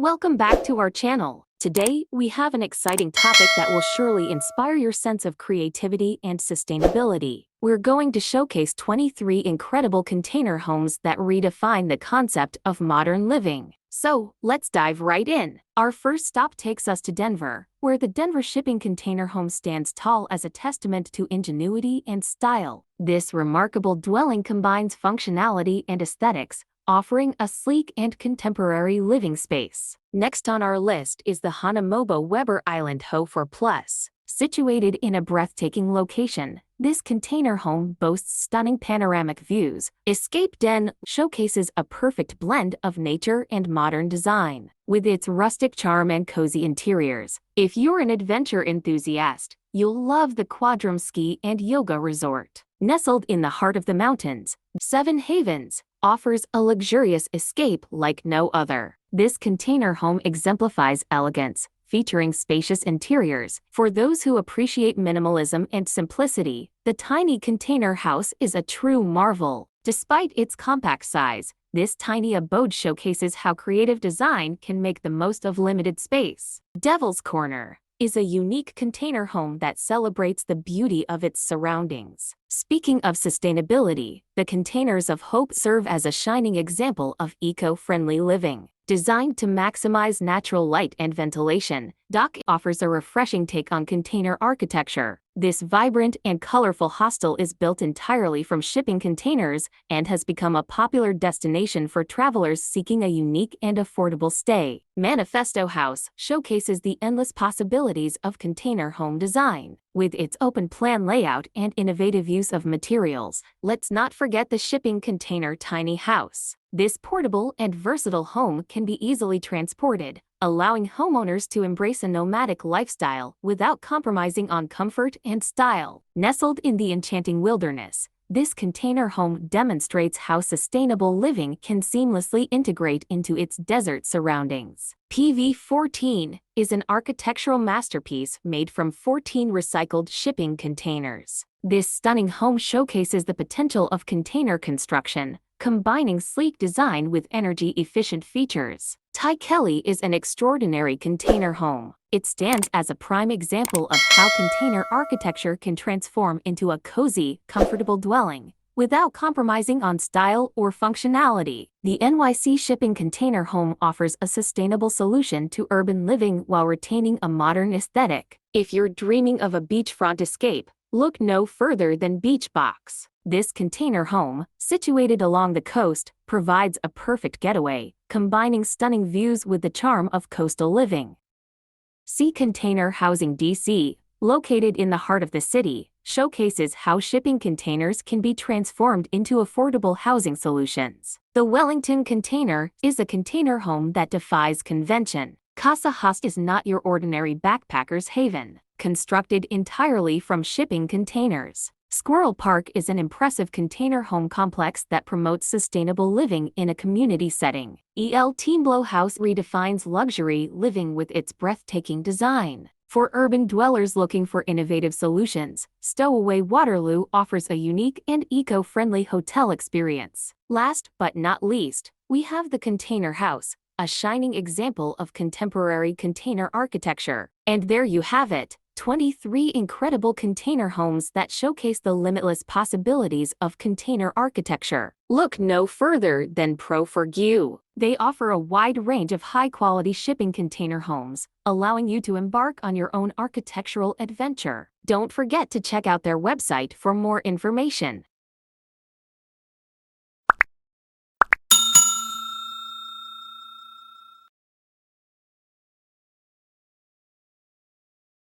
Welcome back to our channel. Today, we have an exciting topic that will surely inspire your sense of creativity and sustainability. We're going to showcase 23 incredible container homes that redefine the concept of modern living. So, let's dive right in. Our first stop takes us to Denver, where the Denver shipping container home stands tall as a testament to ingenuity and style. This remarkable dwelling combines functionality and aesthetics, offering a sleek and contemporary living space. Next on our list is the Hanamobo Weber Island Ho 4 Plus. Situated in a breathtaking location, this container home boasts stunning panoramic views. Escape Den showcases a perfect blend of nature and modern design, with its rustic charm and cozy interiors. If you're an adventure enthusiast, you'll love the Quadrum Ski and Yoga Resort. Nestled in the heart of the mountains, Seven Havens offers a luxurious escape like no other. This container home exemplifies elegance, featuring spacious interiors. For those who appreciate minimalism and simplicity, the tiny container house is a true marvel. Despite its compact size, this tiny abode showcases how creative design can make the most of limited space. Devil's Corner is a unique container home that celebrates the beauty of its surroundings. Speaking of sustainability, the Containers of Hope serve as a shining example of eco-friendly living. Designed to maximize natural light and ventilation, Dock offers a refreshing take on container architecture. This vibrant and colorful hostel is built entirely from shipping containers and has become a popular destination for travelers seeking a unique and affordable stay. Manifesto House showcases the endless possibilities of container home design. With its open-plan layout and innovative use of materials, let's not forget the shipping container tiny house. This portable and versatile home can be easily transported, allowing homeowners to embrace a nomadic lifestyle without compromising on comfort and style. Nestled in the enchanting wilderness, this container home demonstrates how sustainable living can seamlessly integrate into its desert surroundings. PV-14 is an architectural masterpiece made from 14 recycled shipping containers. This stunning home showcases the potential of container construction, combining sleek design with energy-efficient features. Ty Kelly is an extraordinary container home. It stands as a prime example of how container architecture can transform into a cozy, comfortable dwelling, without compromising on style or functionality. The NYC shipping container home offers a sustainable solution to urban living while retaining a modern aesthetic. If you're dreaming of a beachfront escape, look no further than Beach Box. This container home, situated along the coast, provides a perfect getaway, combining stunning views with the charm of coastal living. Sea Container Housing DC, located in the heart of the city, showcases how shipping containers can be transformed into affordable housing solutions. The Wellington Container is a container home that defies convention. Casa Host is not your ordinary backpacker's haven. Constructed entirely from shipping containers, Squirrel Park is an impressive container home complex that promotes sustainable living in a community setting. El Timblo House redefines luxury living with its breathtaking design. For urban dwellers looking for innovative solutions, Stowaway Waterloo offers a unique and eco-friendly hotel experience. Last but not least, we have the Container House, a shining example of contemporary container architecture. And there you have it, 23 incredible container homes that showcase the limitless possibilities of container architecture. Look no further than Pro-FRGW. They offer a wide range of high-quality shipping container homes, allowing you to embark on your own architectural adventure. Don't forget to check out their website for more information.